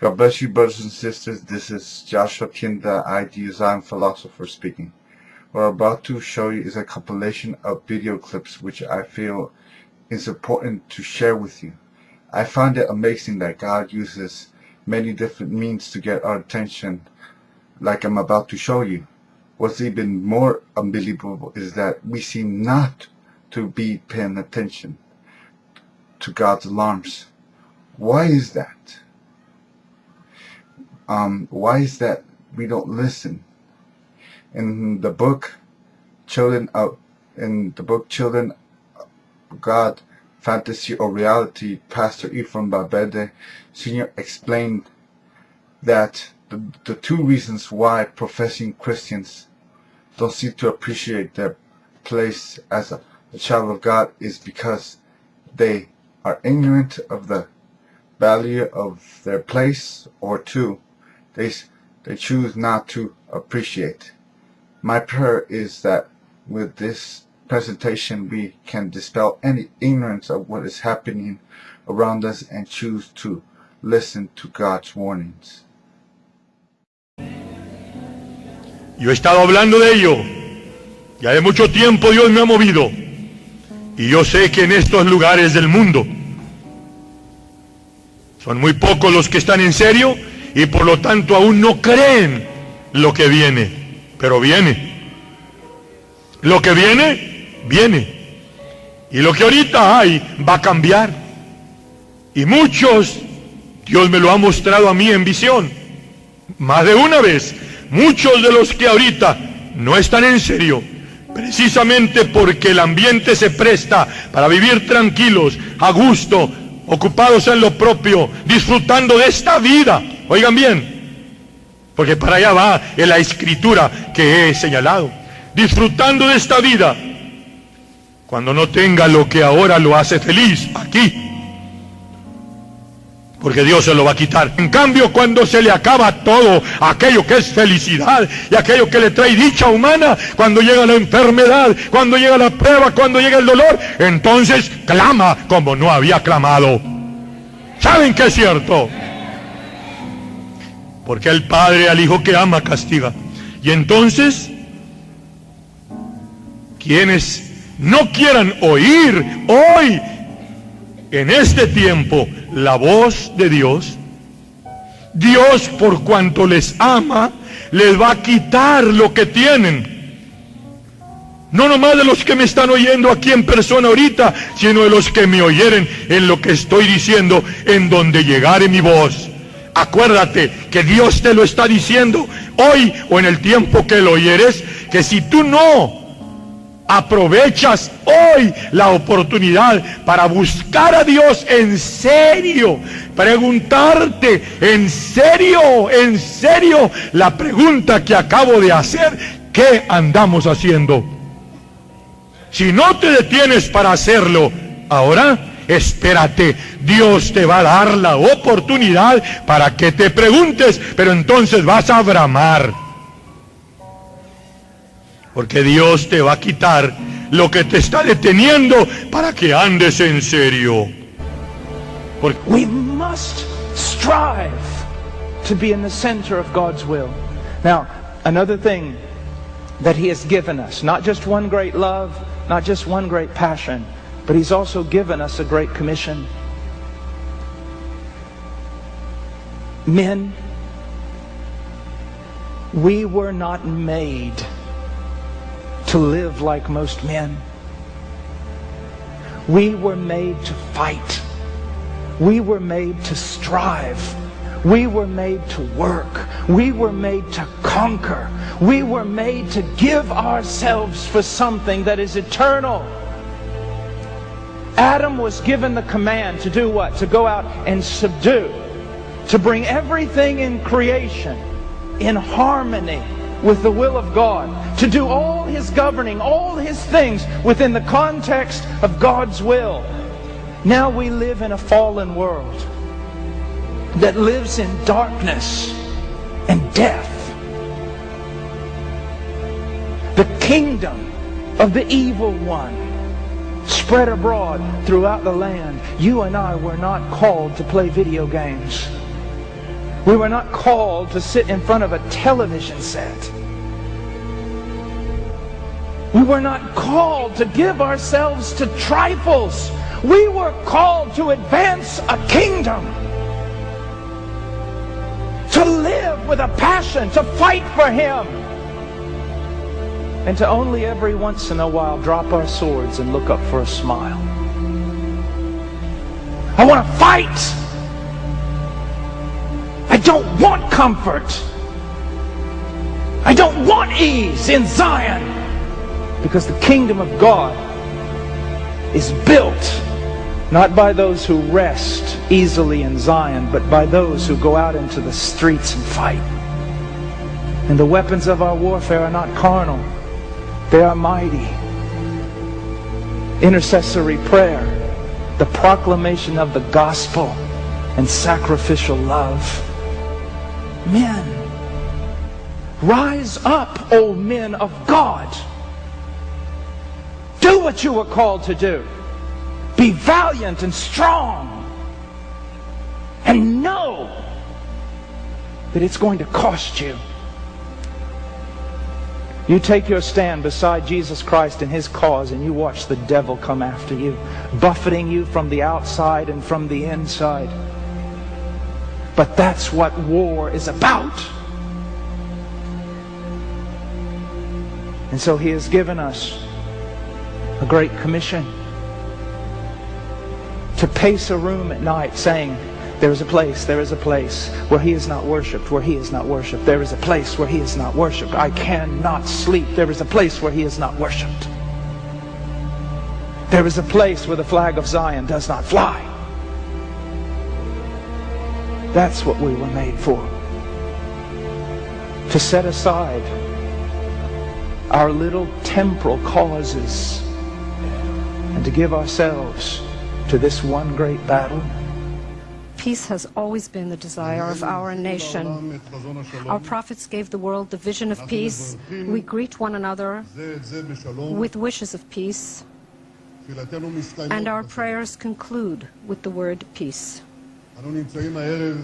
God bless you, brothers and sisters. This is Joshua Kin, the I-Design philosopher speaking. What I'm about to show you is a compilation of video clips which I feel is important to share with you. I find it amazing that God uses many different means to get our attention, like I'm about to show you. What's even more unbelievable is that we seem not to be paying attention to God's alarms. Why is that? Why is that we don't listen? In the book Children of God, Fantasy or Reality, Pastor Ephraim Babede Sr. explained that the two reasons why professing Christians don't seem to appreciate their place as a child of God is because they are ignorant of the value of their place, or two, they choose not to appreciate. My prayer is that with this presentation we can dispel any ignorance of what is happening around us and choose to listen to God's warnings. Yo he estado hablando de ello. Ya de mucho tiempo Dios me ha movido. Y yo sé que en estos lugares del mundo son muy pocos los que están en serio y por lo tanto aún no creen lo que viene. Pero viene. Lo que viene, viene. Y lo que ahorita hay va a cambiar. Y muchos, Dios me lo ha mostrado a mí en visión. Más de una vez, muchos de los que ahorita no están en serio, precisamente porque el ambiente se presta para vivir tranquilos, a gusto, ocupados en lo propio, disfrutando de esta vida. Oigan bien, porque para allá va en la escritura que he señalado. Disfrutando de esta vida, cuando no tenga lo que ahora lo hace feliz aquí, porque Dios se lo va a quitar. En cambio, cuando se le acaba todo aquello que es felicidad y aquello que le trae dicha humana, cuando llega la enfermedad, cuando llega la prueba, cuando llega el dolor, entonces clama como no había clamado. ¿Saben qué es cierto? Porque el Padre al Hijo que ama castiga. Y entonces, quienes no quieran oír hoy, en este tiempo, la voz de Dios, Dios por cuanto les ama, les va a quitar lo que tienen. No nomás de los que me están oyendo aquí en persona ahorita, sino de los que me oyeren en lo que estoy diciendo, en donde llegare mi voz. Acuérdate que Dios te lo está diciendo hoy o en el tiempo que lo oyeres, que si tú no aprovechas hoy la oportunidad para buscar a Dios en serio, preguntarte en serio la pregunta que acabo de hacer: ¿qué andamos haciendo? Si no te detienes para hacerlo ahora, espérate, Dios te va a dar la oportunidad para que te preguntes, pero entonces vas a bramar. Porque Dios te va a quitar lo que te está deteniendo para que andes en serio. Porque we must strive to be in the center of God's will. Now, another thing that He has given us, not just one great love, not just one great passion, but He's also given us a great commission. Men, we were not made to live like most men. We were made to fight. We were made to strive. We were made to work. We were made to conquer. We were made to give ourselves for something that is eternal. Adam was given the command to do what? To go out and subdue. To bring everything in creation in harmony with the will of God, to do all His governing, all His things within the context of God's will. Now we live in a fallen world that lives in darkness and death. The kingdom of the evil one spread abroad throughout the land. You and I were not called to play video games. We were not called to sit in front of a television set. We were not called to give ourselves to trifles. We were called to advance a kingdom. To live with a passion, to fight for Him. And to only every once in a while drop our swords and look up for a smile. I want to fight. I don't want comfort. I don't want ease in Zion. Because the kingdom of God is built not by those who rest easily in Zion, but by those who go out into the streets and fight. And the weapons of our warfare are not carnal. They are mighty. Intercessory prayer, the proclamation of the gospel, and sacrificial love. Men, rise up, O men of God. Do what you were called to do. Be valiant and strong. And know that it's going to cost you. You take your stand beside Jesus Christ and His cause, and you watch the devil come after you, buffeting you from the outside and from the inside. But that's what war is about. And so He has given us a great commission to pace a room at night saying, there is a place where He is not worshipped, where He is not worshipped. There is a place where He is not worshipped. I cannot sleep. There is a place where He is not worshipped. There is a place where the flag of Zion does not fly. That's what we were made for. To set aside our little temporal causes and to give ourselves to this one great battle. Peace has always been the desire of our nation. Our prophets gave the world the vision of peace. We greet one another with wishes of peace. And our prayers conclude with the word peace.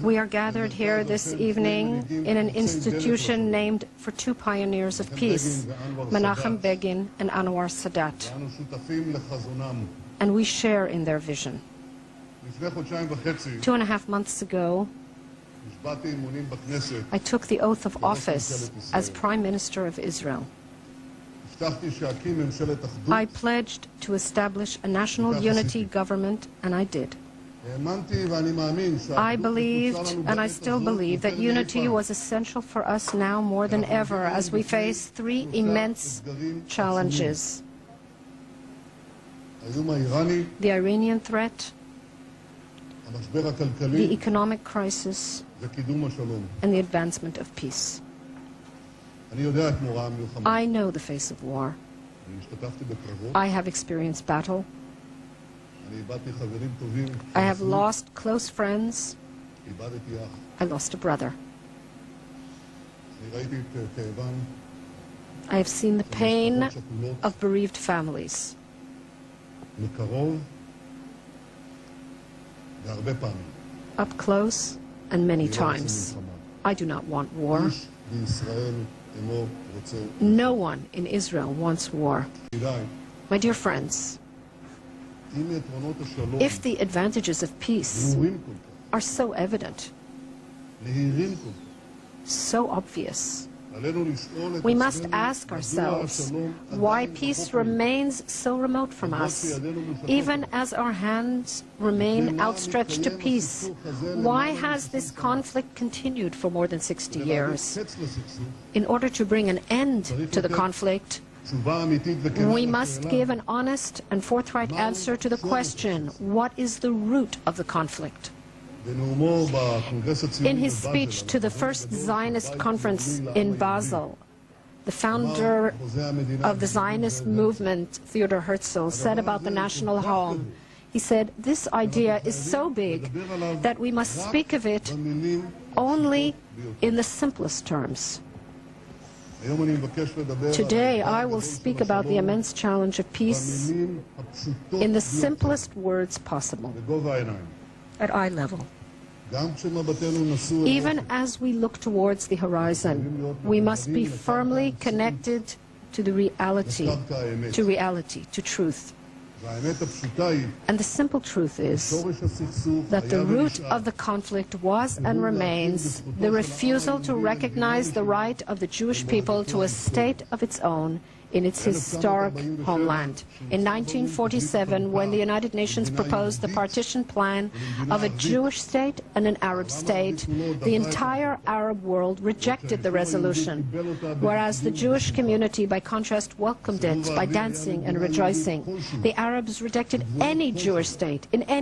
We are gathered here this evening in an institution named for two pioneers of peace, Menachem Begin and Anwar Sadat. And we share in their vision. 2.5 months ago, I took the oath of office as Prime Minister of Israel. I pledged to establish a national unity government, and I did. I believed, and I still believe, that unity was essential for us now more than ever as we face three immense challenges: the Iranian threat, the economic crisis, and the advancement of peace. I know the face of war. I have experienced battle. I have lost close friends. I lost a brother. I have seen the pain of bereaved families. Up close and many times. I do not want war. No one in Israel wants war. My dear friends, if the advantages of peace are so evident, so obvious, we must ask ourselves why peace remains so remote from us, even as our hands remain outstretched to peace. Why has this conflict continued for more than 60 years? In order to bring an end to the conflict, we must give an honest and forthright answer to the question, what is the root of the conflict? In his speech to the first Zionist conference in Basel, the founder of the Zionist movement, Theodor Herzl, said about the national home, he said, this idea is so big that we must speak of it only in the simplest terms. Today, I will speak about the immense challenge of peace in the simplest words possible, at eye level. Even as we look towards the horizon, we must be firmly connected to the reality, to truth. And the simple truth is that the root of the conflict was and remains the refusal to recognize the right of the Jewish people to a state of its own in its historic homeland. In 1947, when the United Nations proposed the partition plan of a Jewish state and an Arab state, the entire Arab world rejected the resolution, whereas the Jewish community, by contrast, welcomed it by dancing and rejoicing. The Arabs rejected any Jewish state in any